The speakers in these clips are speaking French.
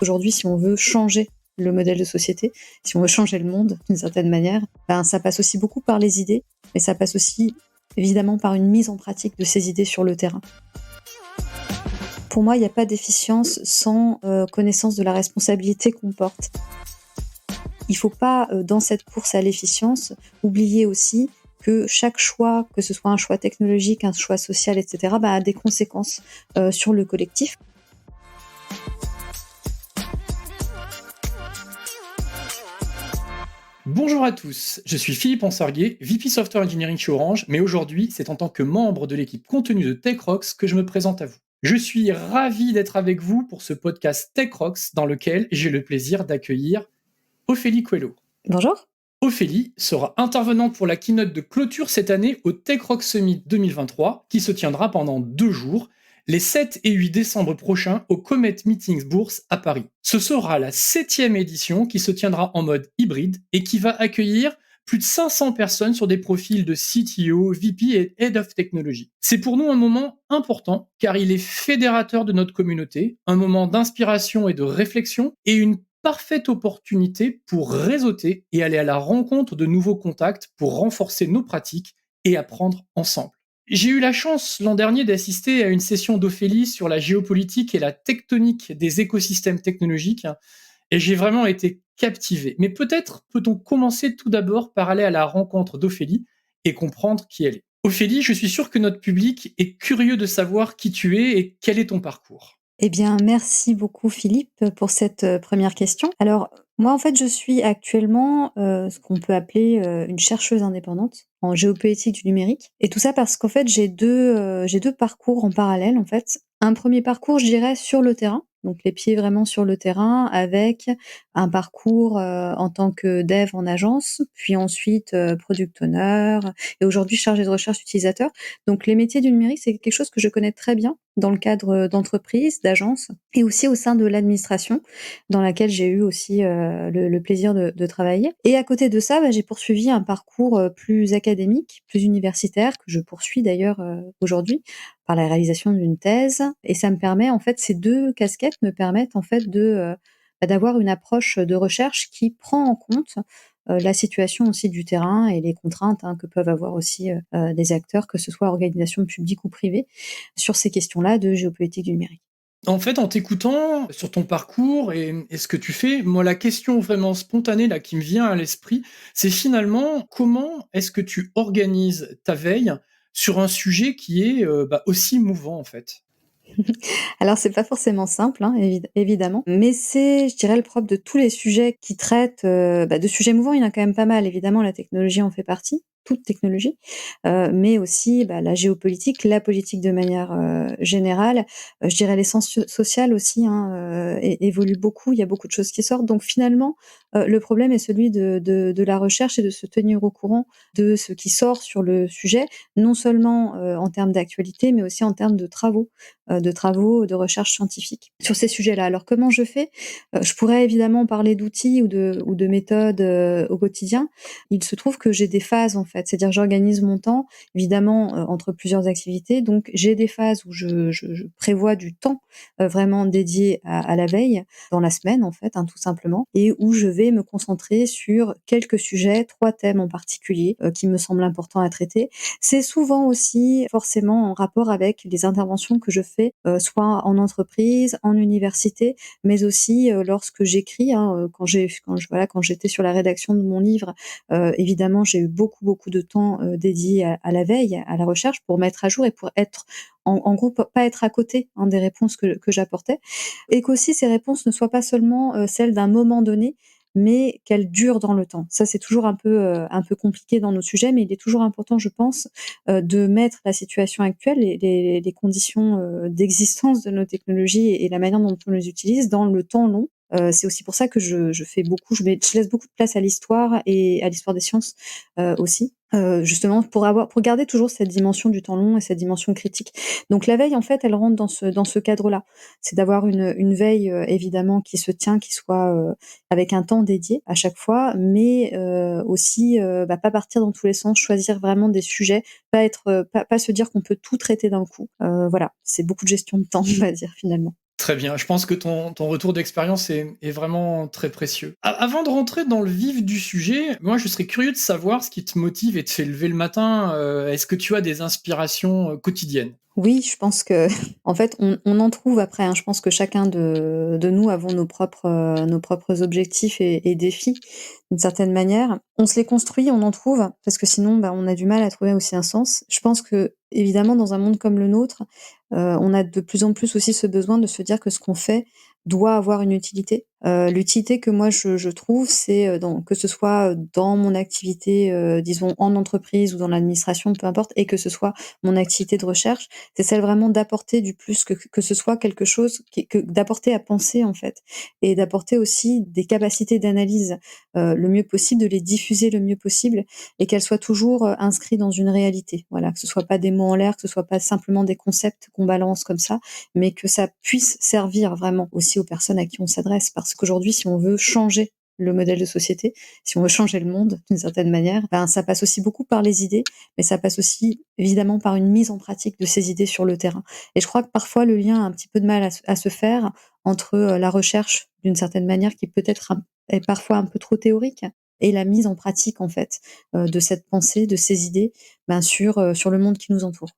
qu'aujourd'hui, si on veut changer le modèle de société, si on veut changer le monde d'une certaine manière, ça passe aussi beaucoup par les idées, mais ça passe aussi évidemment par une mise en pratique de ces idées sur le terrain. Pour moi, il n'y a pas d'efficience sans connaissance de la responsabilité qu'on porte. Il ne faut pas, dans cette course à l'efficience, oublier aussi que chaque choix, que ce soit un choix technologique, un choix social, etc., a des conséquences sur le collectif. Bonjour à tous, je suis Philippe Ansarguet, VP Software Engineering chez Orange, mais aujourd'hui, c'est en tant que membre de l'équipe contenu de TechRox que je me présente à vous. Je suis ravi d'être avec vous pour ce podcast TechRox dans lequel j'ai le plaisir d'accueillir Ophélie Coelho. Bonjour. Ophélie sera intervenante pour la keynote de clôture cette année au TechRox Summit 2023 qui se tiendra pendant 2 jours, les 7 et 8 décembre prochains au Comet Meetings Bourse à Paris. Ce sera la 7e édition qui se tiendra en mode hybride et qui va accueillir plus de 500 personnes sur des profils de CTO, VP et Head of Technology. C'est pour nous un moment important car il est fédérateur de notre communauté, un moment d'inspiration et de réflexion et une parfaite opportunité pour réseauter et aller à la rencontre de nouveaux contacts pour renforcer nos pratiques et apprendre ensemble. J'ai eu la chance l'an dernier d'assister à une session d'Ophélie sur la géopolitique et la tectonique des écosystèmes technologiques et j'ai vraiment été captivé. Mais peut-être peut-on commencer tout d'abord par aller à la rencontre d'Ophélie et comprendre qui elle est. Ophélie, je suis sûr que notre public est curieux de savoir qui tu es et quel est ton parcours. Eh bien, merci beaucoup Philippe pour cette première question. Alors, moi, en fait, je suis actuellement ce qu'on peut appeler une chercheuse indépendante en géopolitique du numérique. Et tout ça parce qu'en fait, j'ai deux parcours en parallèle, en fait. Un premier parcours, je dirais, sur le terrain, donc les pieds vraiment sur le terrain, avec un parcours en tant que dev en agence, puis ensuite product owner, et aujourd'hui chargée de recherche utilisateur. Donc les métiers du numérique, c'est quelque chose que je connais très bien dans le cadre d'entreprises, d'agences, et aussi au sein de l'administration, dans laquelle j'ai eu aussi le plaisir de travailler. Et à côté de ça, j'ai poursuivi un parcours plus académique, plus universitaire, que je poursuis d'ailleurs aujourd'hui, par la réalisation d'une thèse. Et ça me permet, en fait, ces deux casquettes me permettent en fait d'avoir une approche de recherche qui prend en compte la situation aussi du terrain et les contraintes que peuvent avoir aussi des acteurs, que ce soit organisations publiques ou privées, sur ces questions-là de géopolitique du numérique. En fait, en t'écoutant sur ton parcours et ce que tu fais, moi, la question vraiment spontanée là, qui me vient à l'esprit, c'est finalement comment est-ce que tu organises ta veille sur un sujet qui est aussi mouvant en fait. Alors c'est pas forcément simple, évidemment, mais c'est, je dirais, le propre de tous les sujets qui traitent de sujets mouvants. Il y en a quand même pas mal. Évidemment, la technologie en fait partie, toute technologie, mais aussi la géopolitique, la politique de manière générale. Je dirais l'essence sociale aussi évolue beaucoup. Il y a beaucoup de choses qui sortent. Donc finalement, le problème est celui de la recherche et de se tenir au courant de ce qui sort sur le sujet, non seulement en termes d'actualité, mais aussi en termes de travaux de recherche scientifique sur ces sujets-là. Alors comment je fais? Je pourrais évidemment parler d'outils ou de méthodes au quotidien. Il se trouve que j'ai des phases en fait, c'est-à-dire j'organise mon temps évidemment entre plusieurs activités. Donc j'ai des phases où je prévois du temps vraiment dédié à la veille dans la semaine en fait, tout simplement, et où je vais me concentrer sur quelques sujets, 3 thèmes en particulier qui me semblent importants à traiter. C'est souvent aussi forcément en rapport avec les interventions que je fais, soit en entreprise, en université, mais aussi lorsque j'écris, quand j'étais sur la rédaction de mon livre, évidemment, j'ai eu beaucoup de temps dédié à la veille, à la recherche, pour mettre à jour et pour être en gros, pas être à côté des réponses que j'apportais, et qu'aussi ces réponses ne soient pas seulement celles d'un moment donné, mais qu'elles durent dans le temps. Ça, c'est toujours un peu compliqué dans nos sujets, mais il est toujours important, je pense, de mettre la situation actuelle et les conditions d'existence de nos technologies et la manière dont on les utilise dans le temps long. C'est aussi pour ça que je fais beaucoup, je laisse beaucoup de place à l'histoire et à l'histoire des sciences aussi, justement pour garder toujours cette dimension du temps long et cette dimension critique. Donc la veille, en fait, elle rentre dans ce cadre-là. C'est d'avoir une veille évidemment qui se tient, qui soit avec un temps dédié à chaque fois, mais aussi pas partir dans tous les sens, choisir vraiment des sujets, pas se dire qu'on peut tout traiter d'un coup. Voilà, c'est beaucoup de gestion de temps, on va dire finalement. Très bien, je pense que ton retour d'expérience est vraiment très précieux. A avant de rentrer dans le vif du sujet, moi je serais curieux de savoir ce qui te motive et te fait lever le matin, est-ce que tu as des inspirations, quotidiennes? Oui, je pense que en fait, on en trouve après, hein. Je pense que chacun de nous avons nos propres objectifs et défis d'une certaine manière. On se les construit, on en trouve, parce que sinon, bah, on a du mal à trouver aussi un sens. Je pense qu'évidemment, dans un monde comme le nôtre, on a de plus en plus aussi ce besoin de se dire que ce qu'on fait doit avoir une utilité. L'utilité que moi je trouve, c'est, que ce soit dans mon activité, disons en entreprise ou dans l'administration, peu importe, et que ce soit mon activité de recherche, c'est celle vraiment d'apporter du plus, que ce soit quelque chose que d'apporter à penser, en fait, et d'apporter aussi des capacités d'analyse, le mieux possible, de les diffuser le mieux possible et qu'elles soient toujours, inscrites dans une réalité. Voilà, que ce soit pas des mots en l'air, que ce soit pas simplement des concepts qu'on balance comme ça, mais que ça puisse servir vraiment aussi aux personnes à qui on s'adresse. Parce qu'aujourd'hui, si on veut changer le modèle de société, si on veut changer le monde d'une certaine manière, ben, ça passe aussi beaucoup par les idées, mais ça passe aussi évidemment par une mise en pratique de ces idées sur le terrain. Et je crois que parfois le lien a un petit peu de mal à se faire entre la recherche d'une certaine manière qui peut-être est parfois un peu trop théorique et la mise en pratique en fait de cette pensée, de ces idées, ben, sur le monde qui nous entoure.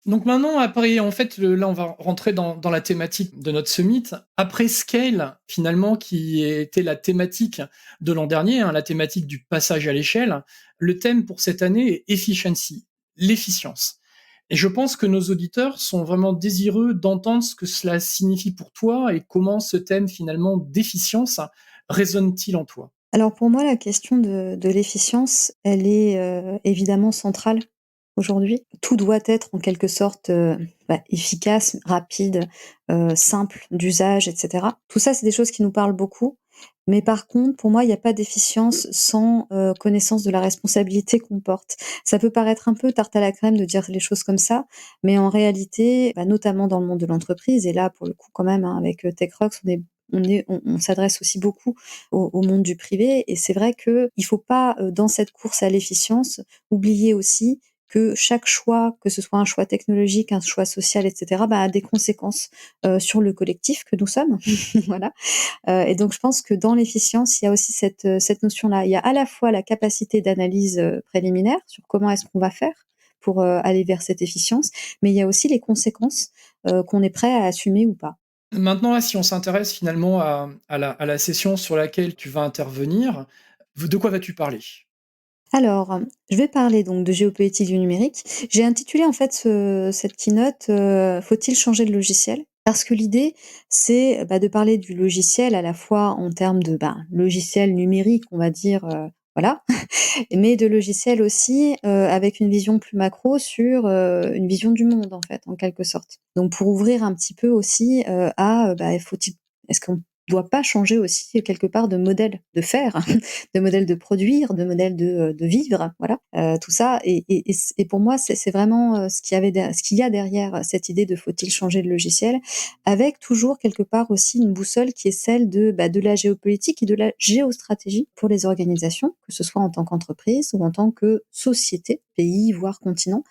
Donc maintenant, après, en fait, là, on va rentrer dans la thématique de notre summit. Après Scale, finalement, qui était la thématique de l'an dernier, hein, la thématique du passage à l'échelle, le thème pour cette année est Efficiency, l'efficience. Et je pense que nos auditeurs sont vraiment désireux d'entendre ce que cela signifie pour toi et comment ce thème, finalement, d'efficience résonne-t-il en toi? Alors pour moi, la question de l'efficience, elle est, évidemment centrale aujourd'hui. Tout doit être en quelque sorte, bah, efficace, rapide, simple d'usage et cetera. Tout ça, c'est des choses qui nous parlent beaucoup, mais par contre, pour moi, il y a pas d'efficience sans, connaissance de la responsabilité qu'on porte. Ça peut paraître un peu tarte à la crème de dire les choses comme ça, mais en réalité, bah, notamment dans le monde de l'entreprise et là, pour le coup, quand même, hein, avec, TechRox, on s'adresse aussi beaucoup au monde du privé. Et c'est vrai qu'il faut pas, dans cette course à l'efficience, oublier aussi que chaque choix, que ce soit un choix technologique, un choix social, et cetera, bah, a des conséquences, sur le collectif que nous sommes. Voilà. Et donc je pense que dans l'efficience, il y a aussi cette notion-là. Il y a à la fois la capacité d'analyse, préliminaire sur comment est-ce qu'on va faire pour, aller vers cette efficience, mais il y a aussi les conséquences, qu'on est prêt à assumer ou pas. Maintenant, là, si on s'intéresse finalement à la session sur laquelle tu vas intervenir, de quoi vas-tu parler? Alors, je vais parler donc de géopolitique du numérique. J'ai intitulé en fait cette keynote, «Faut-il changer de logiciel?» Parce que l'idée, c'est, bah, de parler du logiciel à la fois en termes de, ben, logiciel numérique, on va dire, voilà, mais de logiciel aussi, avec une vision plus macro sur, une vision du monde en fait, en quelque sorte. Donc pour ouvrir un petit peu aussi, bah, est-ce qu'on doit pas changer aussi quelque part de modèle de faire, de modèle de produire, de modèle de vivre, voilà, tout ça et pour moi c'est vraiment, ce qu'il y a derrière cette idée de faut-il changer de logiciel, avec toujours quelque part aussi une boussole qui est celle de, bah, de la géopolitique et de la géostratégie pour les organisations, que ce soit en tant qu'entreprise ou en tant que société, pays, voire continent.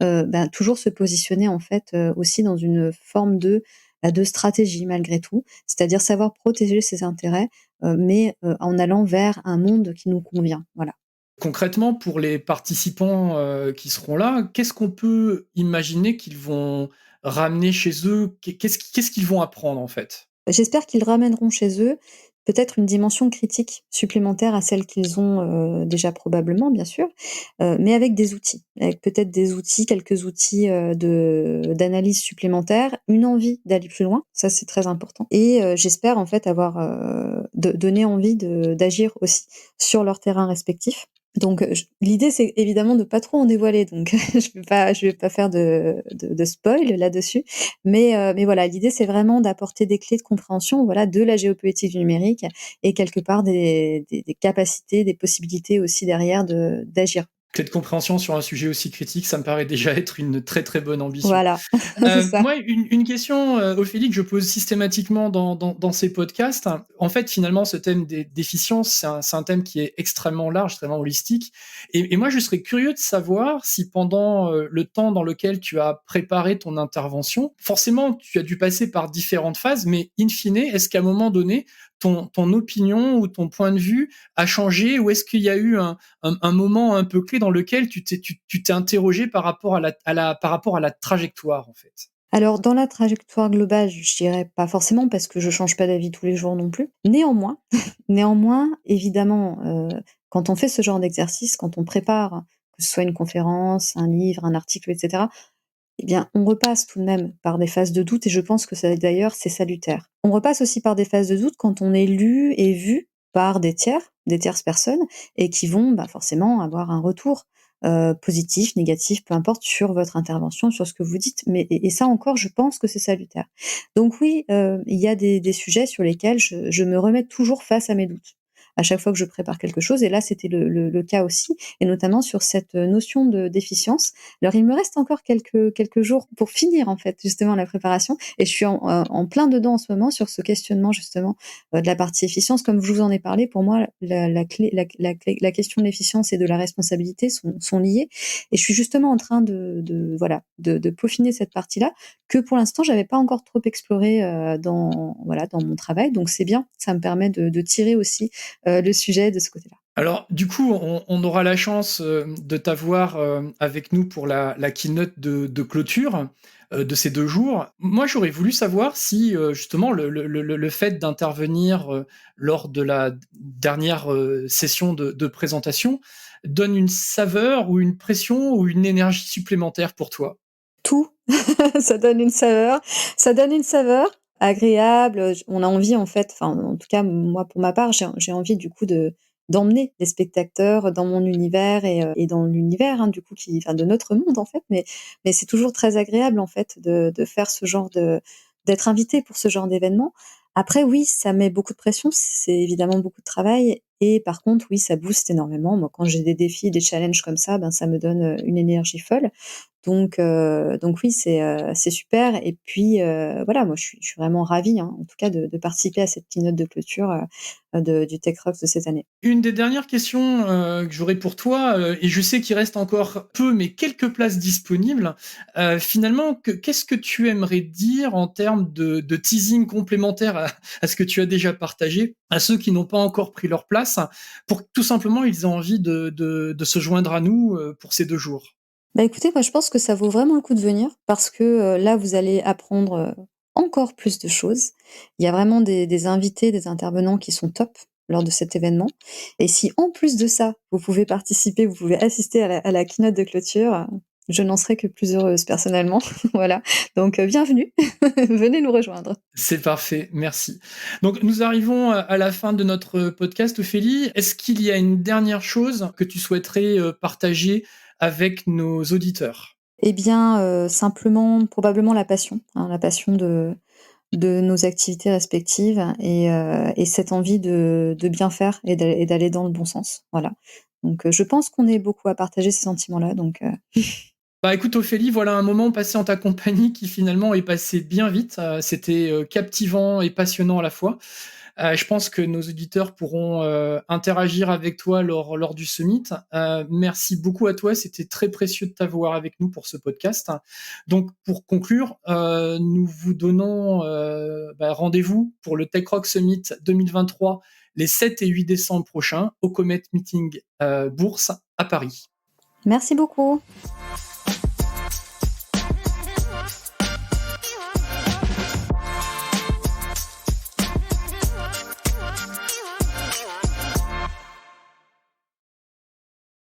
Ben, toujours se positionner en fait, aussi dans une forme bah, de stratégie malgré tout. C'est-à-dire savoir protéger ses intérêts, mais, en allant vers un monde qui nous convient. Voilà. Concrètement, pour les participants, qui seront là, qu'est-ce qu'on peut imaginer qu'ils vont ramener chez eux? Qu'est-ce qu'ils vont apprendre, en fait? J'espère qu'ils ramèneront chez eux peut-être une dimension critique supplémentaire à celle qu'ils ont, déjà probablement bien sûr, mais avec des outils. Avec peut-être des outils, quelques outils, d'analyse supplémentaires, une envie d'aller plus loin, ça c'est très important et j'espère en fait avoir, donné envie d'agir aussi sur leur terrain respectif. Donc, l'idée, c'est évidemment de pas trop en dévoiler, donc je vais pas faire de spoil là-dessus. Mais voilà, l'idée, c'est vraiment d'apporter des clés de compréhension, voilà, de la géopolitique du numérique et quelque part des capacités, des possibilités aussi derrière d'agir. Cette compréhension sur un sujet aussi critique, ça me paraît déjà être une très, très bonne ambition. Voilà, c'est ça. Moi, une question, Ophélie, que je pose systématiquement dans ces podcasts. En fait, finalement, ce thème des déficiences, c'est un thème qui est extrêmement large, extrêmement holistique. Et moi, je serais curieux de savoir si pendant le temps dans lequel tu as préparé ton intervention, forcément, tu as dû passer par différentes phases, mais in fine, est-ce qu'à un moment donné, ton opinion ou ton point de vue a changé, ou est-ce qu'il y a eu un moment un peu clé dans lequel tu t'es interrogé par rapport par rapport à la trajectoire, en fait? Alors dans la trajectoire globale, je dirais pas forcément parce que je change pas d'avis tous les jours non plus. Néanmoins, néanmoins, évidemment, quand on fait ce genre d'exercice, quand on prépare, que ce soit une conférence, un livre, un article et cetera, eh bien, on repasse tout de même par des phases de doute et je pense que ça d'ailleurs, c'est salutaire. On repasse aussi par des phases de doute quand on est lu et vu par des tiers, des tierces personnes et qui vont, bah, forcément avoir un retour, positif, négatif, peu importe, sur votre intervention, sur ce que vous dites. Mais et ça encore, je pense que c'est salutaire. Donc oui, il y a des sujets sur lesquels je me remets toujours face à mes doutes, à chaque fois que je prépare quelque chose et là, c'était le cas aussi et notamment sur cette, notion de déficience. Alors il me reste encore quelques jours pour finir en fait justement la préparation et je suis en plein dedans en ce moment sur ce questionnement justement, de la partie efficience. Comme je vous en ai parlé, pour moi la clé la question de l'efficience et de la responsabilité sont liées et je suis justement en train de voilà, de peaufiner cette partie-là que pour l'instant j'avais pas encore trop exploré, dans voilà, dans mon travail donc c'est bien, ça me permet de tirer aussi, le sujet de ce côté-là. Alors, du coup, on aura la chance de t'avoir avec nous pour la keynote de clôture de ces 2 jours. Moi, j'aurais voulu savoir si justement le fait d'intervenir lors de la dernière session de présentation donne une saveur ou une pression ou une énergie supplémentaire pour toi. Tout, ça donne une saveur agréable, on a envie en fait, enfin en tout cas moi pour ma part, j'ai envie du coup d'emmener les spectateurs dans mon univers et dans l'univers, hein, du coup qui enfin de notre monde en fait, mais c'est toujours très agréable en fait de faire ce genre d'être invité pour ce genre d'événement. Après oui, ça met beaucoup de pression, c'est évidemment beaucoup de travail et par contre oui, ça booste énormément. Moi quand j'ai des défis, des challenges comme ça, ben ça me donne, une énergie folle. Donc oui, c'est super et puis, voilà, moi je suis vraiment ravie, hein, en tout cas de participer à cette keynote de clôture, du Tech Rocks de cette année. Une des dernières questions que j'aurais pour toi, et je sais qu'il reste encore peu, mais quelques places disponibles. Finalement, qu'est-ce que tu aimerais dire en termes de teasing complémentaire à ce que tu as déjà partagé, à ceux qui n'ont pas encore pris leur place, pour que tout simplement ils aient envie de se joindre à nous pour ces 2 jours? Bah, écoutez, moi je pense que ça vaut vraiment le coup de venir parce que, là vous allez apprendre, encore plus de choses. Il y a vraiment des invités, des intervenants qui sont top lors de cet événement et si en plus de ça, vous pouvez participer, vous pouvez assister à la keynote de clôture, je n'en serais que plus heureuse personnellement. Voilà, donc bienvenue, venez nous rejoindre. C'est parfait, merci. Donc nous arrivons à la fin de notre podcast, Ophélie. Est-ce qu'il y a une dernière chose que tu souhaiterais partager avec nos auditeurs? Eh bien, simplement, probablement la passion, hein, la passion de nos activités respectives et cette envie de bien faire et d'aller dans le bon sens, voilà. Donc, je pense qu'on est beaucoup à partager ces sentiments-là, donc Bah écoute Ophélie, voilà un moment passé en ta compagnie qui finalement est passé bien vite. C'était captivant et passionnant à la fois. Je pense que nos auditeurs pourront interagir avec toi lors du summit. Merci beaucoup à toi, c'était très précieux de t'avoir avec nous pour ce podcast. Donc pour conclure, nous vous donnons rendez-vous pour le Tech Rock Summit 2023 les 7 et 8 décembre prochains au Comet Meeting Bourse à Paris. merci beaucoup.